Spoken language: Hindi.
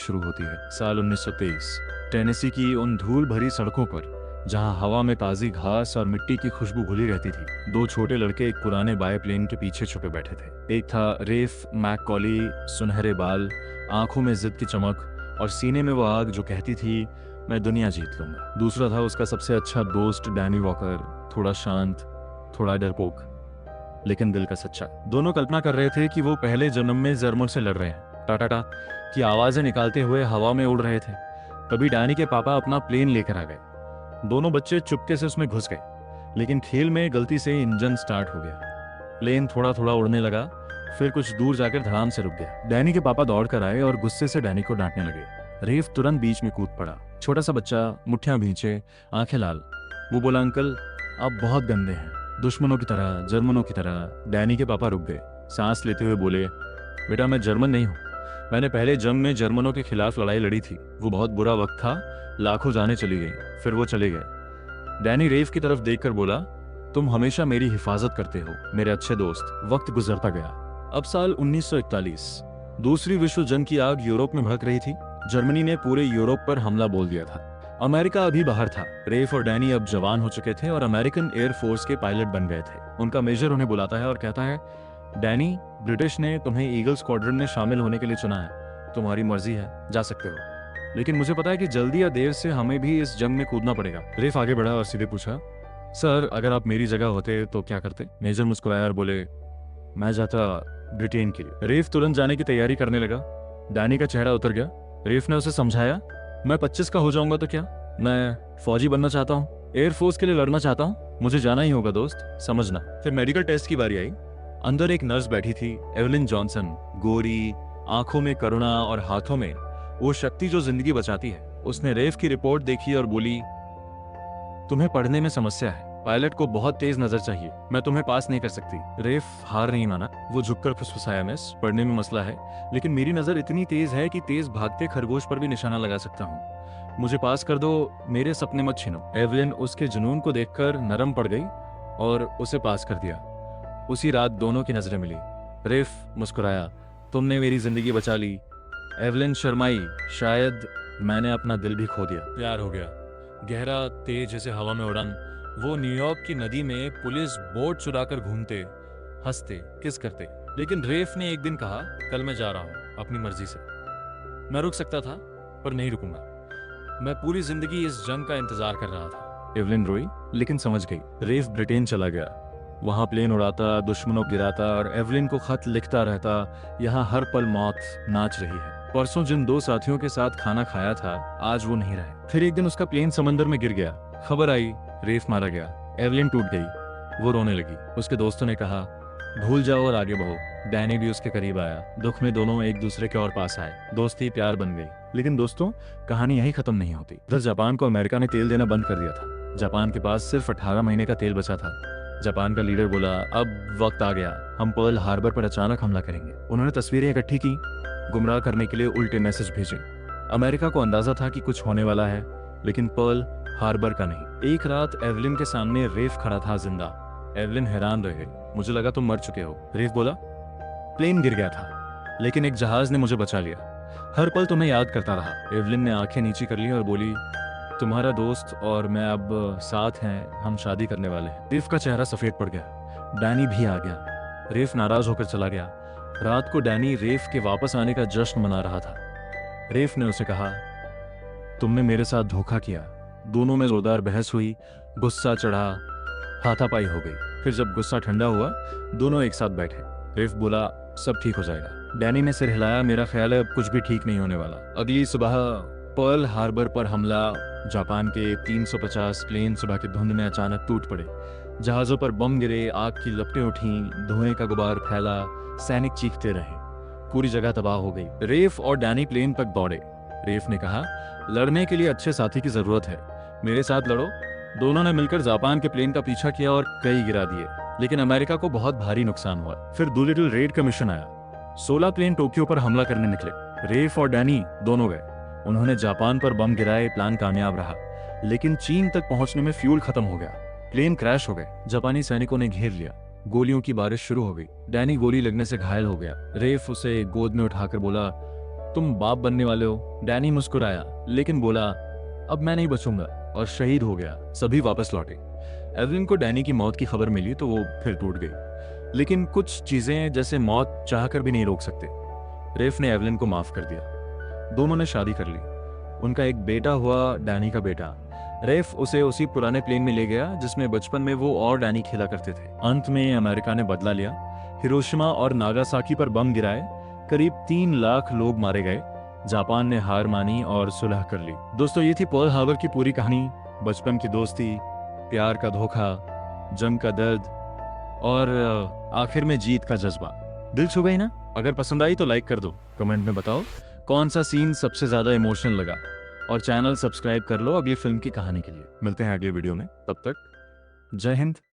शुरू होती है। साल 1923। टेनेसी की उन धूल भरी सड़कों पर जहां हवा में ताज़ी घास और मिट्टी की खुशबू घुली रहती थी, दो छोटे लड़के एक पुराने बायोप्लेन के पीछे छुपे बैठे थे। एक था रेफ मैककॉली, सुनहरे बाल, आंखों में जिद की चमक और सीने में वो आग जो कहती थी मैं दुनिया जीत लूंगा। दूसरा था उसका सबसे अच्छा दोस्त डैनी वॉकर, थोड़ा शांत, थोड़ा डरपोक, लेकिन दिल का सच्चा। दोनों कल्पना कर रहे थे कि वो पहले जन्म में जर्मन से लड़ रहे हैं, टाटा की आवाजें निकालते हुए हवा में उड़ रहे थे। तभी डैनी के पापा अपना प्लेन लेकर आ गए। दोनों बच्चे चुपके से उसमें घुस गए, लेकिन खेल में गलती से इंजन स्टार्ट हो गया। प्लेन थोड़ा थोड़ा उड़ने लगा, फिर कुछ दूर जाकर धड़ाम से रुक गया। डैनी के पापा दौड़ कर आए और गुस्से से डैनी को डांटने लगे। रेफ तुरंत बीच में कूद पड़ा। छोटा सा बच्चा, मुट्ठियां भींचे, आंखें लाल। वो बोला, अंकल आप बहुत गंदे हैं, दुश्मनों की तरह, जर्मनों की तरह। डैनी के पापा रुक गए, सांस लेते हुए बोले, बेटा मैं जर्मन नहीं हूँ, मैंने पहले जंग में जर्मनों के खिलाफ लड़ाई लड़ी थी। वो बहुत बुरा वक्त था, लाखों जानें चली गई, फिर वो चले गए। डैनी रेफ की तरफ देखकर बोला, तुम हमेशा मेरी हिफाजत करते हो, मेरे अच्छे दोस्त। वक्त गुजरता गया। अब साल 1941। दूसरी विश्व जंग की आग यूरोप में भड़क रही थी। जर्मनी ने पूरे यूरोप पर हमला बोल दिया था। अमेरिका अभी बाहर था। रेफ और डैनी अब जवान हो चुके थे और अमेरिकन एयरफोर्स के पायलट बन गए थे। उनका मेजर उन्हें बुलाता है और कहता है, डैनी ब्रिटिश ने तुम्हें ईगल स्क्वाड्रन में शामिल होने के लिए चुना है, तुम्हारी मर्जी है, जा सकते हो, लेकिन मुझे पता है कि जल्दी या देर से हमें भी इस जंग में कूदना पड़ेगा। रेफ आगे बढ़ा और सीधे पूछा, सर अगर आप मेरी जगह होते तो क्या करते? मेजर मुस्कुराया और बोले, मैं जाता ब्रिटेन के लिए। रेफ तुरंत जाने की तैयारी करने लगा। डैनी का चेहरा उतर गया। रेफ ने उसे समझाया, मैं 25 का हो जाऊंगा तो क्या, मैं फौजी बनना चाहता हूँ, एयरफोर्स के लिए लड़ना चाहता हूँ, मुझे जाना ही होगा दोस्त, समझना। फिर मेडिकल टेस्ट की बारी आई। अंदर एक नर्स बैठी थी, एवलिन जॉनसन, गोरी, आंखों में करुणा और हाथों में वो शक्ति जो जिंदगी बचाती है। उसने रेफ की रिपोर्ट देखी और बोली, तुम्हें पढ़ने में समस्या है, पायलट को बहुत तेज नजर चाहिए, मैं तुम्हें पास नहीं कर सकती। रेफ हार नहीं माना। वो झुककर फुसफुसाया, मिस पढ़ने में मसला है, लेकिन मेरी नजर इतनी तेज है कि तेज भागते खरगोश पर भी निशाना लगा सकता हूँ, मुझे पास कर दो, मेरे सपने मत छीनो। एवलिन उसके जुनून को देखकर नरम पड़ गई और उसे पास कर दिया। उसी रात दोनों की नजरें मिली। रेफ मुस्कुराया, तुमने मेरी जिंदगी बचा ली। एवलिन शर्माई, शायद मैंने अपना दिल भी खो दिया। प्यार हो गया, गहरा, तेज जैसे हवा में उड़ान। वो न्यूयॉर्क की नदी में पुलिस बोट चुराकर घूमते, हंसते, किस करते। लेकिन रेफ ने एक दिन कहा, कल मैं जा रहा हूं अपनी मर्जी से। मैं रुक सकता था पर नहीं रुकूंगा, मैं पूरी जिंदगी इस जंग का इंतजार कर रहा था। एवलिन रोई लेकिन समझ गई। रेफ ब्रिटेन चला गया, वहां प्लेन उड़ाता, दुश्मनों को गिराता और एवलिन को खत लिखता रहता, यहाँ हर पल मौत नाच रही है। परसों जिन दो साथियों के साथ खाना खाया था, आज वो नहीं रहे। फिर एक दिन उसका प्लेन समंदर में गिर गया। खबर आई, रेफ मारा गया। एवलिन टूट गई, वो रोने लगी। उसके दोस्तों ने कहा, भूल जाओ और आगे बढ़ो। डैनी भी उसके करीब आया। दुख में दोनों एक दूसरे के और पास आए, दोस्ती प्यार बन गई। लेकिन दोस्तों, कहानी यही खत्म नहीं होती। इधर जापान को अमेरिका ने तेल देना बंद कर दिया था। जापान के पास सिर्फ 18 महीने का तेल बचा था। जापान का लीडर बोला, अब वक्त आ गया, हम पर्ल हार्बर पर अचानक हमला करेंगे। उन्होंने तस्वीरें इकट्ठी की, गुमराह करने के लिए उल्टे मैसेज भेजे। अमेरिका को अंदाजा था कि कुछ होने वाला है, लेकिन पर्ल हार्बर का नहीं। एक रात एवलिन के सामने रेफ खड़ा था जिंदा। एवलिन हैरान रहे, मुझे लगा तुम मर चुके हो। रेफ बोला, प्लेन गिर गया था, लेकिन एक जहाज ने मुझे बचा लिया, हर पल तुम्हें याद करता रहा। एवलिन ने आंखें नीची कर ली और बोली, तुम्हारा दोस्त और मैं अब साथ हैं, हम शादी करने वाले हैं। रेफ का चेहरा सफेद पड़ गया। डैनी भी आ गया। रेफ नाराज होकर चला गया। रात को डैनी रेफ के वापस आने का जश्न मना रहा था। रेफ ने उसे कहा, तुमने मेरे साथ धोखा किया। दोनों में जोरदार बहस हुई, गुस्सा चढ़ा, हाथापाई हो गई। फिर जब गुस्सा ठंडा हुआ, दोनों एक साथ बैठे। रेफ बोला, सब ठीक हो जाएगा। डैनी ने सिर हिलाया, मेरा ख्याल है अब कुछ भी ठीक नहीं होने वाला। अगली सुबह पर्ल हार्बर पर हमला। जापान के 350 प्लेन सुबह की धुंध में अचानक टूट पड़े। जहाजों पर बम गिरे, आग की लपटें उठीं, धुएं का गुबार फैला, सैनिक चीखते रहे, पूरी जगह तबाह हो गई। रेफ और डैनी प्लेन तक दौड़े। रेफ ने कहा, लड़ने के लिए अच्छे साथी की जरूरत है, मेरे साथ लड़ो। दोनों ने मिलकर जापान के प्लेन का पीछा किया और कई गिरा दिए, लेकिन अमेरिका को बहुत भारी नुकसान हुआ। फिर डूलिटल रेड का मिशन आया। 16 प्लेन टोक्यो पर हमला करने निकले। रेफ और डैनी दोनों गए। उन्होंने जापान पर बम गिराए, प्लान कामयाब रहा, लेकिन चीन तक पहुंचने में फ्यूल खत्म हो गया। प्लेन क्रैश हो गए। जापानी सैनिकों ने घेर लिया। गोलियों की बारिश शुरू हो गई। डैनी गोली लगने से घायल हो गया। रेफ उसे गोद में उठाकर बोला, तुम बाप बनने वाले हो। डैनी मुस्कुराया लेकिन बोला, अब मैं नहीं बचूंगा, और शहीद हो गया। सभी वापस लौटे। एवलिन को डैनी की मौत की खबर मिली तो वो फिर टूट गई, लेकिन कुछ चीजें जैसे मौत चाहकर भी नहीं रोक सकते। रेफ ने एवलिन को माफ कर दिया। दोनों ने शादी कर ली। उनका एक बेटा हुआ, डैनी का बेटा। रेफ उसे उसी पुराने प्लेन में ले गया जिसमें बचपन में वो और डैनी खेला करते थे। अंत में अमेरिका ने बदला लिया। हिरोशिमा और नागासाकी पर बम गिराए। करीब 3 लाख लोग मारे गए। जापान ने हार मानी और सुलह कर ली। दोस्तों, ये थी पर्ल हार्बर की पूरी कहानी। बचपन की दोस्ती, प्यार का धोखा, जंग का दर्द और आखिर में जीत का जज्बा। दिल छू गई ना? अगर पसंद आई तो लाइक कर दो। कमेंट में बताओ कौन सा सीन सबसे ज्यादा इमोशनल लगा, और चैनल सब्सक्राइब कर लो अगली फिल्म की कहानी के लिए। मिलते हैं अगले वीडियो में, तब तक जय हिंद।